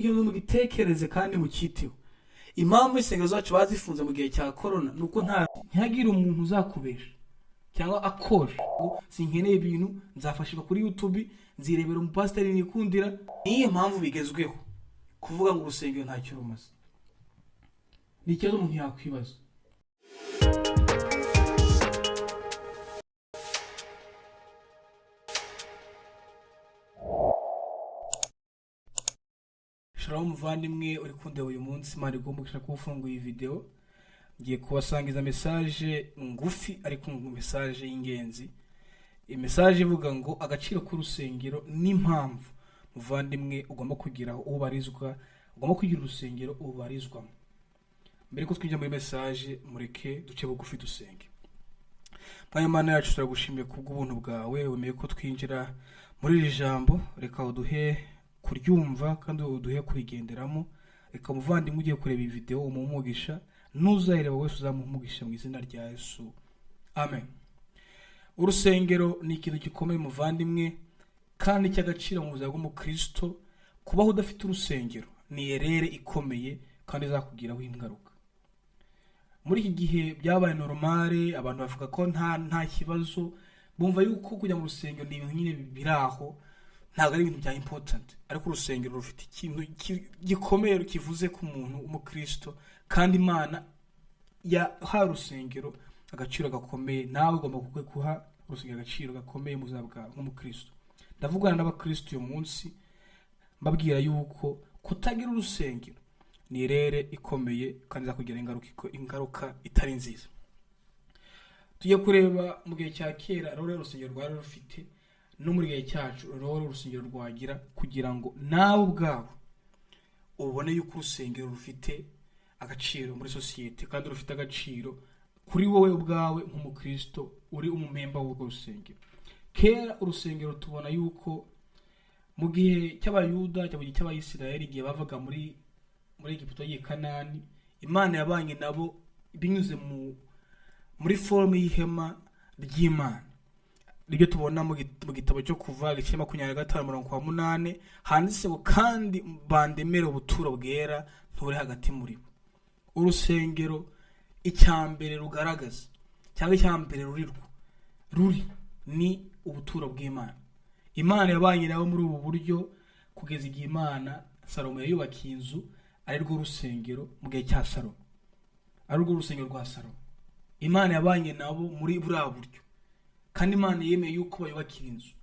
iyo mugitekereze kandi mukiteho. Impamvu insengero zacu bazifunze mu gihe cya corona nuko ntihagire umuntu uzakubesha cyangwa akosha sinkeneye ibintu nzafashika kuri YouTube nzirebera umupasiteri nikundira. Niyo mpamvu bigezweho kuvuga ngo urusengero ntacyo rumaze. Ni ikibazo umuntu yakwibaza. Shalom muvandimwe uri kundeba uyu munsi, Imana iguhe umugisha kuba ufunguye iyi video. Ngiye kubasangiza message ngufi ariko message y'ingenzi. Iyi message ivuga ngo agaciro k'urusengero n'impamvu muvandimwe ugomba kugira ubarizwa, ugomba kugira urusengero ubarizwamo. Mbere ko twinjira muri message mureke duce bugufi dusenge. Imana yacu turagushimiye kubw'ubuntu bwawe, wemeye ko twinjira muri iri jambo, reka uduhe kuryumva kandi uduhe kurigenderamo. Reka muvandimwe ugiye kureba iyi video umugisha, nuzayireba wese uzamuha mu izina rya Yesu, amen. Urusengero ni ikintu gikomeye muvandimwe kandi cy'agaciro mu buzima bw'umukristo. Kubaho udafite urusengero ni erere ikomeye kandi izakugiraho ingaruka. Muri iki gihe byabaye normale, abantu bavuga ko nta kibazo, bumva yuko kujya mu rusengero ni ibintu nyine biraho, ntabwo ari ibintu bya important. Ariko urusengero rufite ikintu gikomeye kivuze ku muntu umukristo, kandi Imana yahaye urusengero agaciro gakomeye. Nawe ugomba guha urusengero agaciro gakomeye mu buzima bwawe nk'umukristo. Ndavugana n'abakristo uyu munsi mbabwira yuko kutagira urusengero ni erere ikomeye kandi zakugira ingaruka itari nziza. Tugiye kureba mu gihe cya kera rero urusengero rwari rufite, no muri gihe cyacu rero urusengero rwagira, kugira ngo nawe ubwawe ubone yuko urusengero rufite agaciro muri societe kandi rufite agaciro kuri wowe ubwawe nk'umukristo uri umumemba w'urwo rusengero. Kera urusengero tubona yuko mu gihe cy'abayuda cyangwa cy'abayisiraheli igihe bavaga muri Egiputa y'i Kanani, Imana yabanye nabo binyuze muri forme y'ihema ry'Imana. Nibyo tubona mu gitabo cyo kuva igice 25:8 handitse ngo kandi bandemere ubuturo bwera nturi hagati muri bo. Urusengero icyambere rugaragaza cyangwa icyambere ruri ni ubuturo bw'Imana. Imana yabanye nabo muri ubu buryo kugeza igihe Imana Salomo yayubakiye inzu ari rwo rusengero mu gihe cya Salomo, ari rwo rusengero rwa Salomo. Imana yabanye nabo muri buriya buryo kandi Imana yemeye yuko bayubakira inzu.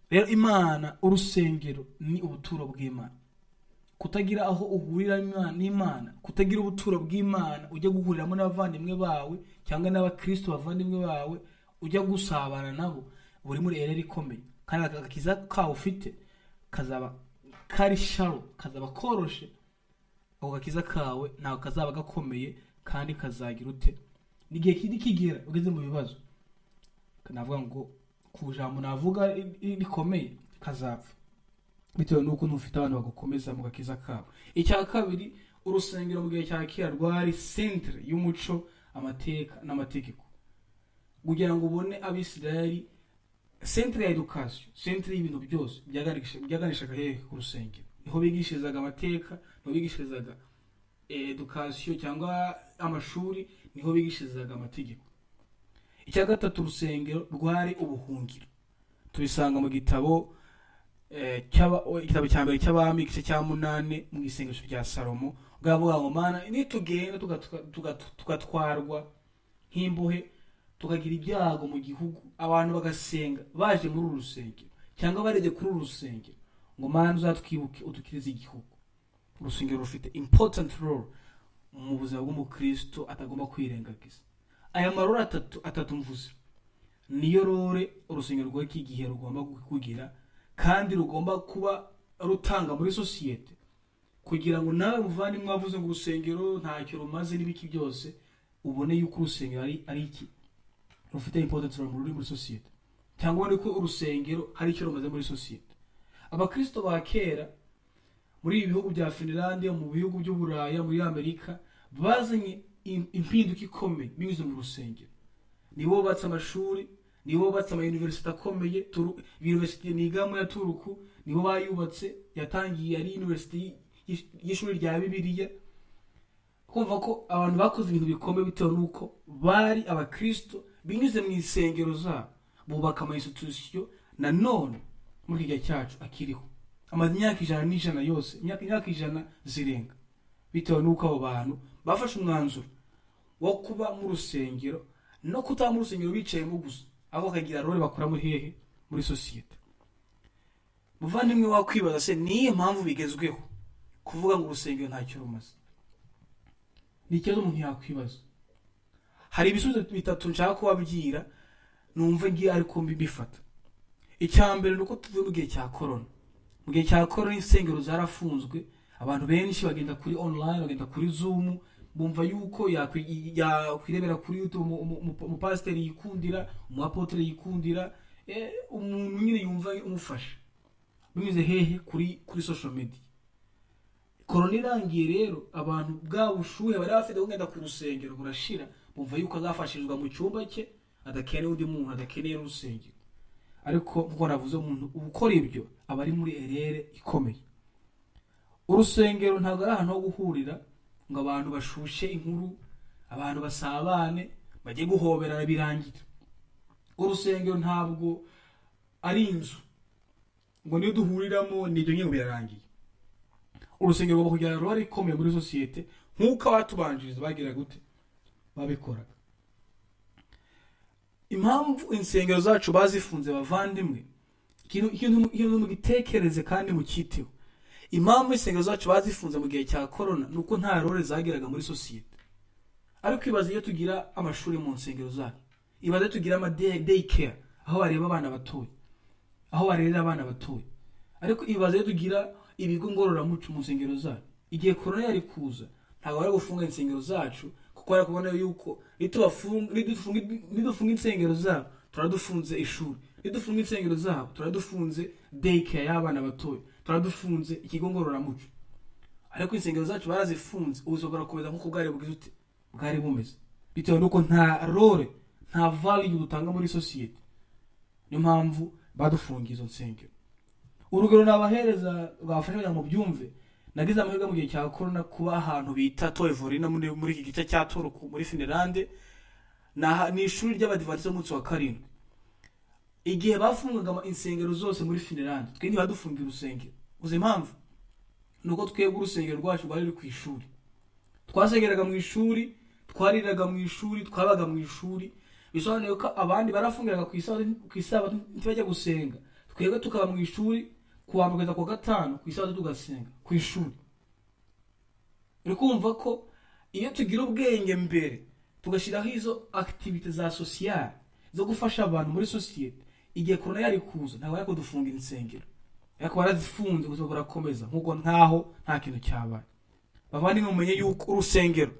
Rero Imana, urusengero ni ubuturo bw'Imana. Kutagira aho uhurira n'Imana, kutagira ubuturo bw'Imana ujya guhuriramo n'abavandimwe bawe cyangwa n'abakristo bavandimwe bawe ujya gusabana nabo, buri muri erere ikomeye. Kandi agakiza kawe ufite kazaba kari shalom, kazaba koroshe. Ako gakiza kawe ntabwo kazaba gakomeye kandi kazagira ute n'igihe kigera ugeze mu bibazo, navuga ngo ku jambo navuga rikomeye kazapfa bitewe nuko ntufite abantu bagukomeza mu gakiza kawe. Icya kabiri, urusengero mu gihe cya kera rwari centre y'umuco, amateka n'amategeko. Kugira ngo ubone Abisirayeli, centre ya education, centre y'ibintu byose byaganishaga hehe ku rusengero. Niho bigishirizaga amateka, niho bigishirizaga education cyangwa amashuri, niho bigishirizaga amategeko. Icya gatatu, urusengero rwari ubuhungiro. Tubisanga mu gitabo cya mbere cy'Abami igice cya 8 mu isengesho rya Salomo, bwavuga ngo Mana nitugenda tugatwarwa nk'imbohe, tukagira ibyago mu gihugu, abantu bagasenga baje muri uru rusengero cyangwa barege kuri uru rusengero, ngo Mana uzatwibuke udukirize igihugu. Urusengero rufite important role mu buzima bw'umukristo atagomba kwirengagiza. Aya marore atatu mvuze niyo role urusengero rw'iki gihe rugomba kugira kandi rugomba kuba rutanga muri societe, kugira ngo nawe muvandimwe wavuze ngo urusengero ntacyo rumaze n'ibiki byose, ubone yuko urusengero ari iki rufite importance muri societe, cyangwa ubone ko urusengero hari icyo rumaze muri societe. Abakristo ba kera muri ibihugu bya Finland, mu bihugu by'Uburaya, muri Amerika, bazanye impinduka ikomeye binyuze mu rusengero. Nibo batse amashuri, nibo batse ama university akomeye, university nigamo ya Turuku, nibo bayubatse, yatangiye ari university y'ishuri rya Bibiliya. Kumva ko abantu bakoze ibintu bikomeye bitewe nuko bari abakristo binyuze mu isengero zabo, bubaka ama institution na none muri iki gihe cyacu akiriho. Amaze imyaka 100 yose, imyaka 100 zirenga, bitewe nuko abo bantu bafashe umwanzuro wo kuba mu rusengero no kutaba mu rusengero bicayemo gusa, abo kagira role bakora muri hehe muri societe. Muvandimwe wakwibaza se niye mpamvu bigezweho kuvuga ngo urusengero ntacyo rumaze? Ni ikibazo umuntu yakwibaza. Hari ibisubizo bitatu nshaka kubabwira numva ngiye ariko mbifata. Icyambere nuko tuvuye mu gihe cya corona. Mu gihe cya corona insengero zarafunzwe, abantu benshi bagenda kuri online, bagenda kuri Zoom, bumva yuko yakwirebera kuri YouTube umupasiteri yikundira, umuapotre yikundira, umuntu nyine yumva umufasha. Binyuze hehe kuri social media. Corona irangiye rero abantu bwa bushuhe bari bafite kugenda ku rusengero burashira, bumva yuko azafashirizwa mu cyumba cye, adakeneye undi muntu, adakeneye urusengero. Ariko nkuko navuze, umuntu ukora ibyo aba ari muri erere ikomeye. Urusengero ntabwo ari ahantu ho guhurira ngo abantu bashushe inkuru, abantu basabane, bajye guhoberana birangira. Urusengero ntabwo ari inzu ngo niyo duhuriramo n'ibyo nyine birarangiye. Urusengero rwo kugira role ikomeye muri societe nkuko abatubanjiriza bagira gute babikoraga. Impamvu insengero zacu bazifunze bavandimwe, ikintu mugitekereze kandi mukiteho. Impamvu insengero zacu bazifunze mu gihe cya corona nuko nta role zagiraga muri societe. Ariko ibaze iyo tugira amashuri mu nsengero zacu, ibaze tugira ama day care aho bareba abana batoye, aho barera abana batoye. Ariko ibaze iyo tugira ibigo ngororamuco mu nsengero zacu. Igihe corona yari kuza ntabwo bari gufunga insengero zacu, kuko bari kubona yuko nidufunga insengero zabo turadufunze ishuri, nidufunga insengero zabo turadufunze daycare y'abana batoye, turadufunze ikigo ngororamuco. Ariko insengero zacu barazifunze, ubuzima burakomeza nkuko bwari bumeze, bitewe nuko nta role, nta value dutanga muri societe. Niyo mpamvu badufungiye izo nsengero. Urugero nabahereza rwafasha mu byumve, nagize amahirwe mu gihe cya corona kuba ahantu bita Toevorina muri iki gice cya Toruku muri Finland, ni ishuri ry'abadivantiste umunsi wa karindwi. Igihe bafungaga insengero zose muri Finland, twe ntibadufungira urusengero. Uzi impamvu? Nuko twebwe urusengero rwacu rwari ku ishuri. Twasengeraga mu ishuri, twariraga mu ishuri, twabaga mu ishuri. Bisobanuye ko abandi barafungiraga ku isabato ntibajya gusenga, twebwe tukaba mu ishuri kuwa mbere ku gatanu ku isabato tugasenga ku ishuri. Uri kumva ko iyo tugira ubwenge mbere tugashiraho izo activite za sociale zo gufasha abantu muri societe, igihe corona yari kuza ntabwo yako dufunga insengero, yako barazifunze gusa burakomeza nkuko ntaho nta kintu cyabaye. Bavandi mumenye yuko urusengero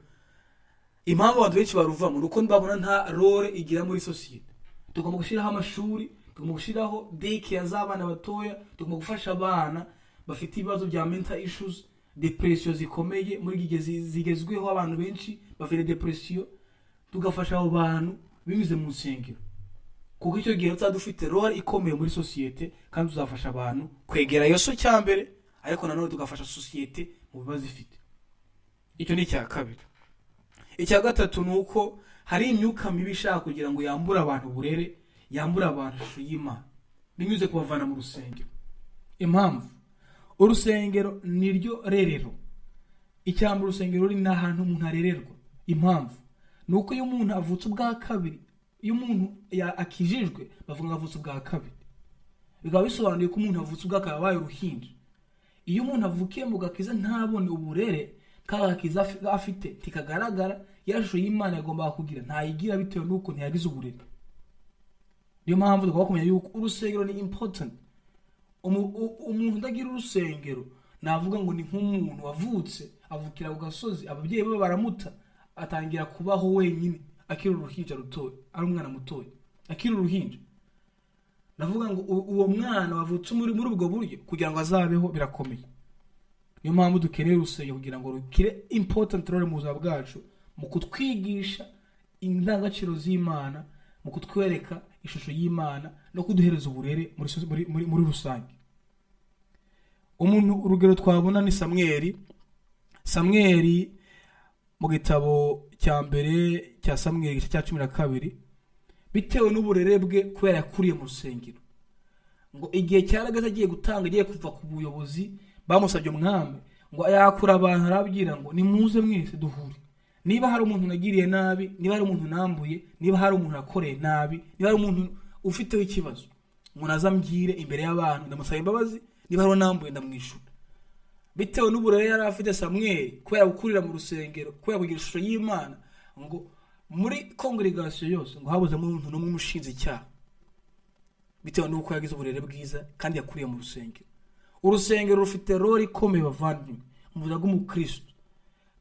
impamvu abantu benshi baruvamo nuko babona nta role igira muri societe. Tugomba gushiraho amashuri, tugomba gushiraho daycare z'abana batoya, tugomba gufasha abana bafite ibibazo bya mental issues, depression zikomeye muri gihe zigezweho, abantu benshi bafite depression, tugafasha abo bantu binyuze mu nsengero. Kuko icyo gihe dufite role ikomeye muri societe, kandi tuzafasha abantu kwegera Yesu cyambere, ariko nanone tugafasha societe mu bibazo ifite. Icyo ni cya kabiri. Icya gatatu nuko hari imyuka mibi ishaka kugira ngo yambura abantu burere, yambura abantu y'Imana, binyuze kubavana mu rusengero. Impamvu urusengero niryo rerero. Icyambura urusengero ni nahantu umuntu arererwa. Impamvu nuko iyo umuntu avutse ubwa kabiri, iyo umuntu akijijwe bavuga ngo avutse ubwa kabiri, bikaba bisobanuye ko umuntu avutse ubwa kabiri abaye uruhinja. Iyo umuntu avukiye mu gakiza ntabone uburere kagakiza afite tikagaragara, yarashusho y'Imana yagomba kugira ntayigira bitewe nuko ntiyagize uburere. Niyo mpamvu tugomba kumenya yuko urusengero ni important. Umuntu udagira urusengero navuga ngo ni nk'umuntu wavutse avukira ku gasozi, ababyeyi be baramuta, atangira kubaho wenyine akiri uruhinja rutoya, ari umwana mutoya akiri uruhinja. Navuga ngo uwo mwana wavutse muri ubwo buryo kugira ngo azabeho birakomeye. Niyo mpamvu dukeneye urusengero kugira ngo rukire important role mu buzima bwacu, mu kutwigisha indangagaciro z'Imana, mu kutwereka ishusho y'Imana no kuduhereza uburere muri rusange. umuntu urugero twabona ni Samweli mu gitabo cya mbere cya Samweli cya 12 bitewe n'uburere bwe kubera yakuriye mu rusengero ngo igihe cyaragaze agiye gutanga agiye kuva ku buyobozi bamusabye umwami ngo yakura abantu arabwira ngo nimuze mwese duhure, niba hari umuntu nagiriye nabi, niba hari umuntu nambuye, niba hari umuntu akoreye nabi, niba hari umuntu ufiteho ikibazo ngo nazambwire imbere y'abantu ndamusaba imbabazi, niba hari nambuye ndamwishura. Bitewe n'uburere yari afite Samweli kubera gukurira mu rusengero, kubera kugira ishusho y'Imana, ngo muri congregation yose ngo habuzemo umuntu n'umwe umushinze icyaha, bitewe n'uko yagize uburere bwiza kandi yakuriye mu rusengero. Urusengero rufite role ikomeye bavandimwe mu buzima bw'umukristo,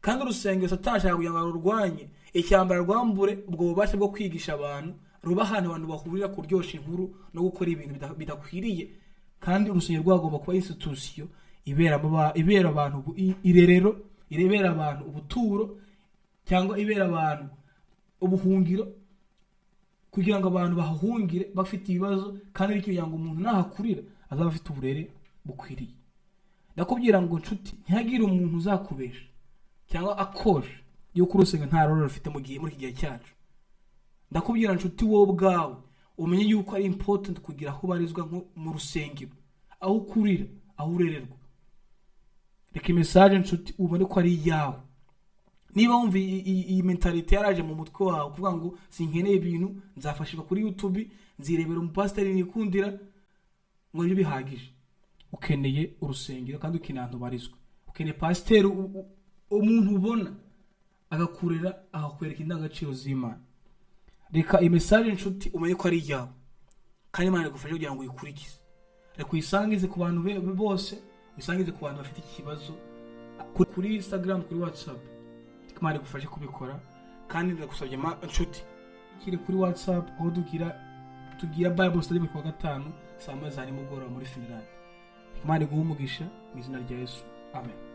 kandi urusengero Satani ashaka kugira ngo rurwanye icyambara rwambure ubwo bubasha bwo kwigisha abantu, ruba ahantu abantu bahurira kuryosha inkuru no gukora ibintu bidakwiriye. Kandi urusengero rwagomba kuba institution ibera abantu irerero, irebera abantu ubuturo, cyangwa ibera abantu ubuhungiro, kugira ngo abantu bahahungire bafite ibibazo, kandi kugira ngo umuntu nahakurira azaba afite uburere bukwiriye. Ndakubwira ngo nshuti, ntihagire umuntu uzakubesha cyangwa akosha yuko urusengero nta role rufite muri iki gihe cyacu. Ndakubwira nshuti, wowe ubwawe umenye yuko ari important kugira aho barizwa mu rusengero, aho ukurira, aho urererwa. Reka message nshuti ubone ko ari yawe. Niba wumva iyi mentality yaraje mu mutwe wawe kuvuga ngo sinkeneye ibintu, nzafashishwa kuri YouTube, nzirebera umupasiteri nikundira, ngo ibyo bihagije. Ukeneye urusengero kandi ukeneye ahantu barizwa. Ukeneye pasiteri umuntu ubona agakurera, akakwereka indangagaciro z'Imana. Reka iyi message nshuti umenye ko ari yawe, kandi Imana igufashe kugira ngo uyikurikize. Reka uyisangize ku bantu bose, uyisangize ku bantu bafite ikibazo kuri Instagram, kuri WhatsApp. Imana igufashe kubikora. Kandi ndagusabye nshuti kiri kuri WhatsApp aho tugira Bible study ku wa gatanu saa 5 za nimugoroba muri Finland. Imana iguhe umugisha mu izina rya Yesu. Amen.